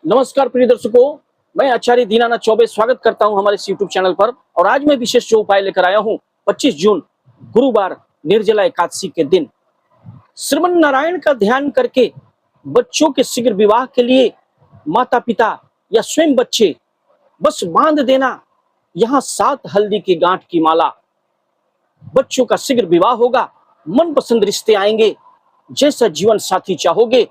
नमस्कार प्रिय दर्शकों, मैं आचार्य दीनानाथ चौबे स्वागत करता हूं हमारे इस यूट्यूब चैनल पर। और आज मैं विशेष जो उपाय लेकर आया हूं 25 जून गुरुवार निर्जला एकादशी के दिन श्रीमन नारायण का ध्यान करके बच्चों के शीघ्र विवाह के लिए माता पिता या स्वयं बच्चे बस बांध देना यहाँ 7 हल्दी की गांठ की माला। बच्चों का शीघ्र विवाह होगा, मनपसंद रिश्ते आएंगे, जैसा जीवन साथी चाहोगे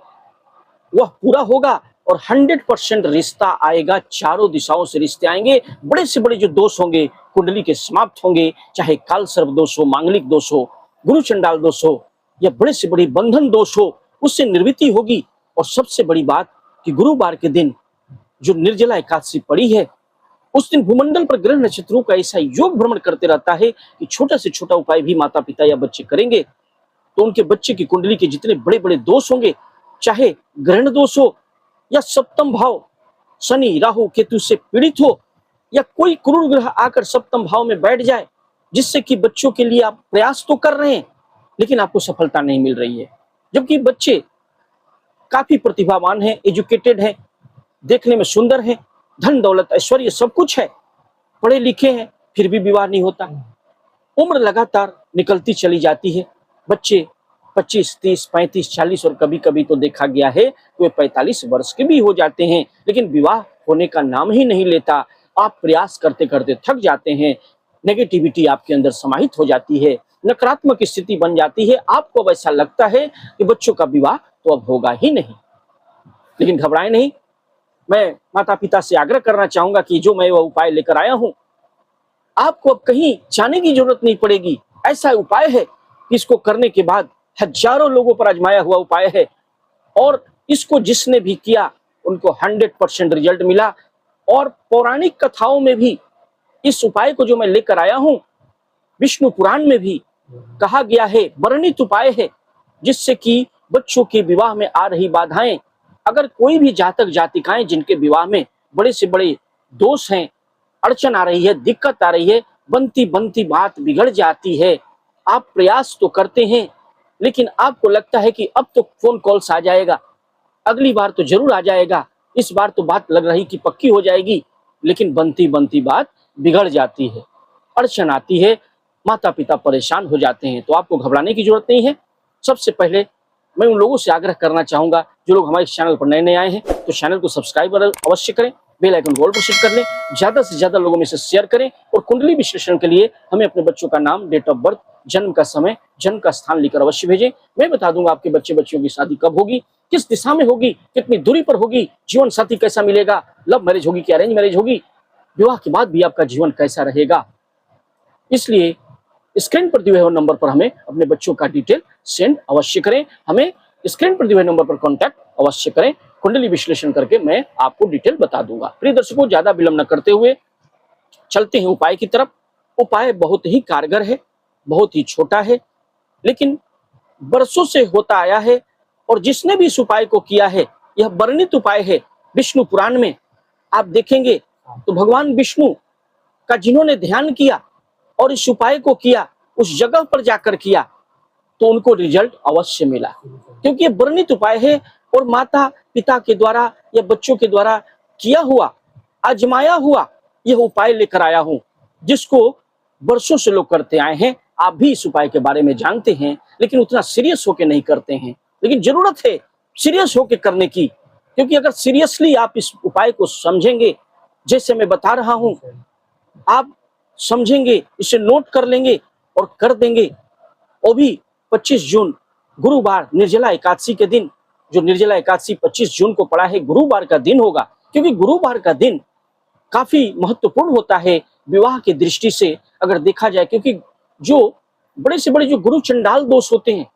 वह पूरा होगा और 100% रिश्ता आएगा। चारों दिशाओं से रिश्ते आएंगे। बड़े से बड़े जो दोष होंगे कुंडली के समाप्त होंगे, चाहे काल सर्प दोष हो, मांगलिक दोष हो, गुरु चंडाल दोष हो या बड़े से बड़ी बंधन दोष हो, उससे निवृत्ति होगी। और सबसे बड़ी बात कि गुरुवार के दिन जो निर्जला एकादशी पड़ी है, उस दिन भूमंडल पर ग्रह नक्षत्रों का ऐसा योग भ्रमण करते रहता है कि छोटा से छोटा उपाय भी माता पिता या बच्चे करेंगे तो उनके बच्चे की कुंडली के जितने बड़े बड़े दोष होंगे, चाहे ग्रहण दोष हो या सप्तम भाव शनि राहु केतु से पीड़ित हो या कोई क्रूर ग्रह आकर सप्तम भाव में बैठ जाए, जिससे कि बच्चों के लिए आप प्रयास तो कर रहे हैं लेकिन आपको सफलता नहीं मिल रही है, जबकि बच्चे काफी प्रतिभावान हैं, एजुकेटेड हैं, देखने में सुंदर हैं, धन दौलत ऐश्वर्य सब कुछ है, पढ़े लिखे हैं, फिर भी विवाह नहीं होता। उम्र लगातार निकलती चली जाती है। बच्चे 25, 30, 35, 40 और कभी कभी तो देखा गया है कि वे 45 वर्ष के भी हो जाते हैं, लेकिन विवाह होने का नाम ही नहीं लेता। आप प्रयास करते करते थक जाते हैं, नेगेटिविटी आपके अंदर समाहित हो जाती है, नकारात्मक स्थिति बन जाती है। आपको अब ऐसा लगता है कि बच्चों का विवाह तो अब होगा ही नहीं। लेकिन घबराएं नहीं, मैं माता पिता से आग्रह करना चाहूंगा कि जो मैं वह उपाय लेकर आया हूं, आपको अब कहीं जाने की जरूरत नहीं पड़ेगी। ऐसा उपाय है कि इसको करने के बाद हजारों लोगों पर आजमाया हुआ उपाय है और इसको जिसने भी किया उनको 100% रिजल्ट मिला। और पौराणिक कथाओं में भी इस उपाय को जो मैं लेकर आया हूं, विष्णु पुराण में भी कहा गया है, वर्णित उपाय है, जिससे कि बच्चों के विवाह में आ रही बाधाएं, अगर कोई भी जातक जातिकाएं जिनके विवाह में बड़े से बड़े दोष हैं, अड़चन आ रही है, दिक्कत आ रही है, बनती बनती बात बिगड़ जाती है, आप प्रयास तो करते हैं लेकिन आपको लगता है कि अब तो फोन कॉल्स आ जाएगा, अगली बार तो जरूर आ जाएगा, इस बार तो बात लग रही कि पक्की हो जाएगी, लेकिन बनती बनती बात बिगड़ जाती है, अड़चन आती है, माता पिता परेशान हो जाते हैं। तो आपको घबराने की जरूरत नहीं है। सबसे पहले मैं उन लोगों से आग्रह करना चाहूंगा जो लोग हमारे चैनल पर नए नए आए हैं तो चैनल को सब्सक्राइब अवश्य करें, बेल आइकन ऑल पर सेट कर लें, ज्यादा से ज्यादा लोगों में से शेयर करें और कुंडली विश्लेषण के लिए हमें अपने बच्चों का नाम, डेट ऑफ बर्थ, जन्म का समय, जन्म का स्थान लिखकर अवश्य भेजें। मैं बता दूंगा आपके बच्चे बच्चियों की शादी कब होगी, किस दिशा में होगी, कितनी दूरी पर होगी, जीवन साथी कैसा मिलेगा, लव मैरिज होगी कि अरेंज मैरिज होगी, विवाह के बाद भी आपका जीवन कैसा रहेगा। इसलिए स्क्रीन पर दिए हुए नंबर पर हमें अपने बच्चों का डिटेल सेंड अवश्य करें, हमें स्क्रीन पर दिए हुए नंबर पर कांटेक्ट अवश्य करें। कुंडली विश्लेषण करके मैं आपको डिटेल बता दूंगा। प्रिय दर्शकों, ज्यादा विलंब न करते हुए चलते हैं उपाय की तरफ। उपाय बहुत ही कारगर है, बहुत ही छोटा है, लेकिन बरसों से होता आया है और जिसने भी इस उपाय को किया है, यह वर्णित उपाय है विष्णु पुराण में। आप देखेंगे तो भगवान विष्णु का जिन्होंने ध्यान किया और इस उपाय को किया, उस जगह पर जाकर किया, तो उनको रिजल्ट अवश्य मिला, क्योंकि ये वर्णित उपाय है और माता पिता के द्वारा या बच्चों के द्वारा किया हुआ, आजमाया हुआ यह उपाय लेकर आया हूं, जिसको वर्षों से लोग करते आए हैं। आप भी इस उपाय के बारे में जानते हैं, लेकिन उतना सीरियस होकर नहीं करते हैं, लेकिन जरूरत है सीरियस होकर करने की, क्योंकि अगर सीरियसली आप इस उपाय को समझेंगे, जैसे मैं बता रहा हूं, आप समझेंगे, इसे नोट कर लेंगे और कर देंगे, वो भी 25 जून गुरुवार निर्जला एकादशी के दिन। जो निर्जला एकादशी 25 जून को पड़ा है, गुरुवार का दिन होगा, क्योंकि गुरुवार का दिन काफी महत्वपूर्ण होता है विवाह की दृष्टि से अगर देखा जाए, क्योंकि जो बड़े से बड़े जो गुरु चंडाल दोष होते हैं,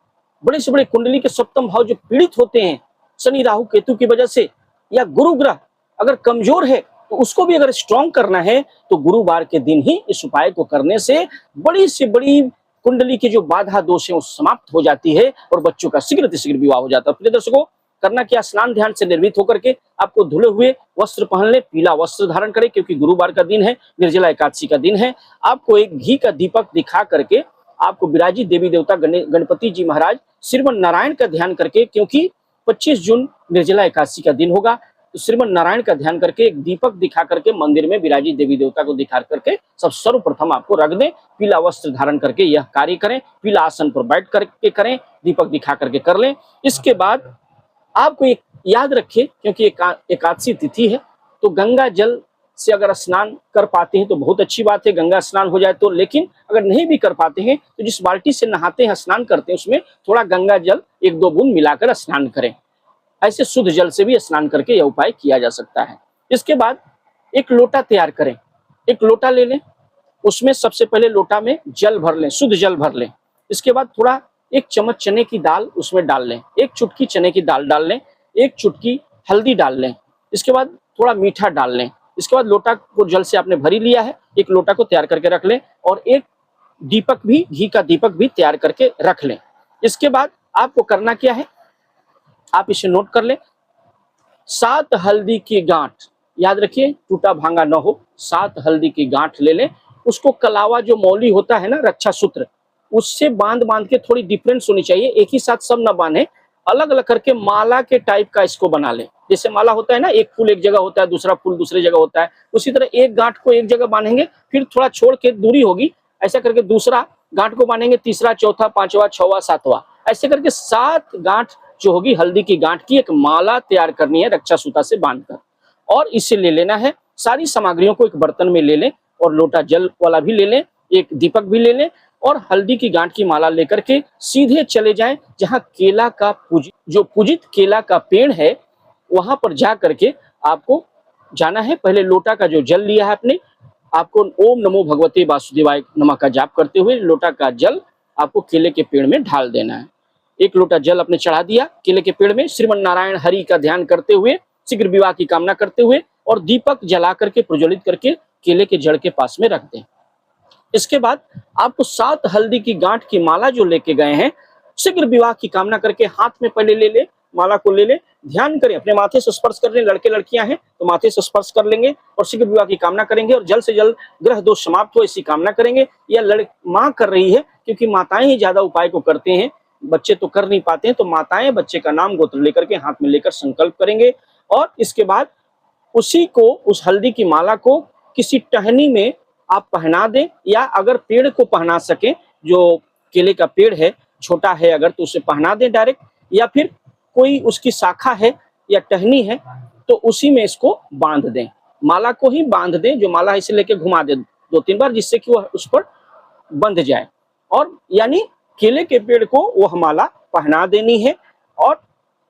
बड़े से बड़े कुंडली के सप्तम भाव जो पीड़ित होते हैं शनि राहु केतु की वजह से, या गुरु ग्रह अगर कमजोर है तो उसको भी अगर स्ट्रॉन्ग करना है तो गुरुवार के दिन ही इस उपाय को करने से बड़ी से बड़ी कुंडली की जो बाधा दोष है वो समाप्त हो जाती है और बच्चों का शीघ्र से शीघ्र विवाह हो जाता है। प्रिय दर्शकों, करना क्या, स्नान ध्यान से निर्भीत होकर के आपको धुले हुए वस्त्र पहन ले, पीला वस्त्र धारण करें, क्योंकि गुरुवार का दिन है, निर्जला एकादशी का दिन है। आपको एक घी का दीपक दिखा करके आपको विराजी देवी देवता गणपति जी महाराज श्रीमन नारायण का ध्यान करके, क्योंकि 25 जून निर्जला एकादशी का दिन होगा, तो श्रीमन नारायण का ध्यान करके एक दीपक दिखा करके मंदिर में विराजित देवी देवता को दिखा करके सब सर्वप्रथम आपको रख दें, पीला वस्त्र धारण करके यह कार्य करें, पीला आसन पर बैठ करके करें, दीपक दिखा करके कर लें। इसके बाद आपको एक याद रखिए, क्योंकि एकादशी तिथि है, तो गंगा जल से अगर स्नान कर पाते हैं तो बहुत अच्छी बात है, गंगा स्नान हो जाए तो। लेकिन अगर नहीं भी कर पाते हैं तो जिस बाल्टी से नहाते हैं, स्नान करते हैं, उसमें थोड़ा गंगा जल 1-2 बूंद मिलाकर स्नान करें। ऐसे शुद्ध जल से भी स्नान करके यह उपाय किया जा सकता है। इसके बाद एक लोटा तैयार करें, एक लोटा ले लें, उसमें सबसे पहले लोटा में जल भर लें, शुद्ध जल भर लें। इसके बाद थोड़ा 1 चम्मच चने की दाल उसमें डाल लें, 1 चुटकी चने की दाल डाल लें, 1 चुटकी हल्दी डाल लें। इसके बाद थोड़ा मीठा डाल लें। इसके बाद लोटा को जल से आपने भरी लिया है, एक लोटा को तैयार करके रख लें और एक दीपक भी, घी का दीपक भी तैयार करके रख लें। इसके बाद आपको करना क्या है, आप इसे नोट कर लें। 7 हल्दी की गांठ, याद रखिए टूटा भांगा न हो, 7 हल्दी की गांठ ले लें। उसको कलावा जो मौली होता है ना, रक्षा सूत्र, उससे बांध बांध के, थोड़ी डिफरेंस होनी चाहिए, एक ही साथ सब ना बांधे, अलग अलग करके माला के टाइप का इसको बना ले। जैसे माला होता है ना, एक फूल एक जगह होता है, दूसरा फूल दूसरी जगह होता है, उसी तरह एक गांठ को एक जगह बांधेंगे, फिर थोड़ा छोड़ के दूरी होगी, ऐसा करके दूसरा गांठ को बांधेंगे, तीसरा, चौथा, पांचवा, छठवां, सातवां, ऐसे करके 7 गांठ जो होगी हल्दी की गांठ की एक माला तैयार करनी है रक्षा सूता से बांधकर। और इसे ले लेना है, सारी सामग्रियों को एक बर्तन में ले लें और लोटा जल वाला भी ले लें, एक दीपक भी ले लें और हल्दी की गांठ की माला लेकर के सीधे चले जाएं जहां केला का पूजित केला का पेड़ है, वहां पर जा करके आपको जाना है। पहले लोटा का जो जल लिया है आपने, आपको ओम नमो भगवते वासुदेवाय नमः का जाप करते हुए लोटा का जल आपको केले के पेड़ में ढाल देना है। एक लोटा जल आपने चढ़ा दिया केले के पेड़ में, श्रीमन नारायण हरि का ध्यान करते हुए, शीघ्र विवाह की कामना करते हुए और दीपक जला करके प्रज्वलित करके केले के जड़ के पास में रख दें। इसके बाद आपको 7 हल्दी की गांठ की माला जो लेके गए हैं, शीघ्र विवाह की कामना करके हाथ में पहले ले ले, माला को ले ले, ध्यान करें, अपने माथे से स्पर्श कर लें, लड़के लड़कियां हैं तो माथे से स्पर्श कर लेंगे और शीघ्र विवाह की कामना करेंगे और जल्द से जल्द ग्रह दोष समाप्त हो ऐसी कामना करेंगे। यह माँ कर रही है, क्योंकि माताएं ही ज्यादा उपाय को करते हैं, बच्चे तो कर नहीं पाते हैं, तो माताएं बच्चे का नाम गोत्र लेकर के हाथ में लेकर संकल्प करेंगे। और इसके बाद उसी को, उस हल्दी की माला को किसी टहनी में आप पहना दें, या अगर पेड़ को पहना सके, जो केले का पेड़ है छोटा है अगर, तो उसे पहना दें डायरेक्ट, या फिर कोई उसकी शाखा है या टहनी है तो उसी में इसको बांध दें, माला को ही बांध दें, जो माला इसे लेके घुमा दे 2-3 बार, जिससे कि वह उस पर बंध जाए। और यानी केले के पेड़ को वह माला पहना देनी है, और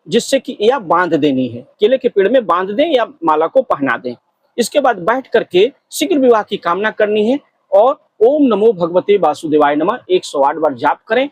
जिससे कि, या बांध देनी है, केले के पेड़ में बांध दें या माला को पहना दें। इसके बाद बैठ करके शीघ्र विवाह की कामना करनी है और ओम नमो भगवते वासुदेवाय नमः 108 बार जाप करें,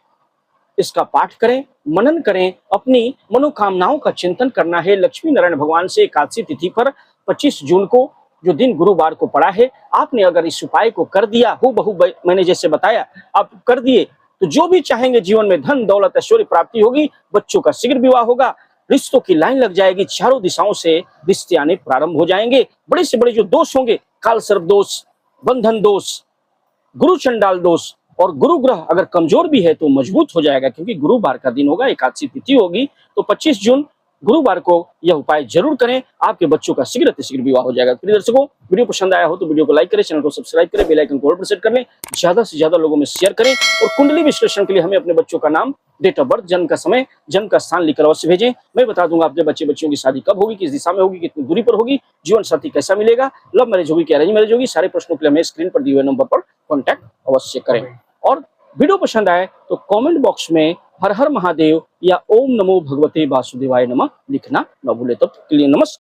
इसका पाठ करें, मनन करें, अपनी मनोकामनाओं का चिंतन करना है। लक्ष्मी नारायण भगवान से एकादशी तिथि पर 25 जून को, जो दिन गुरुवार को पड़ा है, आपने अगर इस उपाय को कर दिया, हूबहू मैंने जैसे बताया आप कर दिए, तो जो भी चाहेंगे जीवन में धन दौलत ऐश्वर्य प्राप्ति होगी, बच्चों का शीघ्र विवाह होगा, रिश्तों की लाइन लग जाएगी, चारों दिशाओं से रिश्ते आने प्रारंभ हो जाएंगे। बड़े से बड़े जो दोष होंगे, काल सर्प दोष, बंधन दोष, गुरु चंडाल दोष, और गुरु ग्रह अगर कमजोर भी है तो मजबूत हो जाएगा, क्योंकि गुरुवार का दिन होगा, एकादशी तिथि होगी। तो 25 जून गुरुवार को यह उपाय जरूर करें, आपके बच्चों का शीघ्र विवाह हो जाएगा। प्रिय दर्शकों, वीडियो पसंद आया हो तो वीडियो को लाइक करें, चैनल को सब्सक्राइब करें, बेल आइकन को ऑल पर सेट कर लें, ज्यादा से ज्यादा लोगों में शेयर करें, और कुंडली विश्लेषण के लिए हमें अपने बच्चों का नाम, डेट ऑफ बर्थ, जन्म का समय, जन्म का स्थान लिखकर अवश्य भेजें। मैं बता दूंगा आपके बच्चियों की शादी कब होगी, किस दिशा में होगी, कितनी दूरी पर होगी, जीवन साथी कैसा मिलेगा, लव मैरिज होगी, क्या अरेंज मैरिज होगी, सारे प्रश्नों के लिए हमें स्क्रीन पर दिए हुए नंबर पर कॉन्टैक्ट अवश्य करें। और वीडियो पसंद आए तो कमेंट बॉक्स में हर हर महादेव या ओम नमो भगवते वासुदेवाय नमः लिखना न भूले। तब तक के लिए नमस्कार।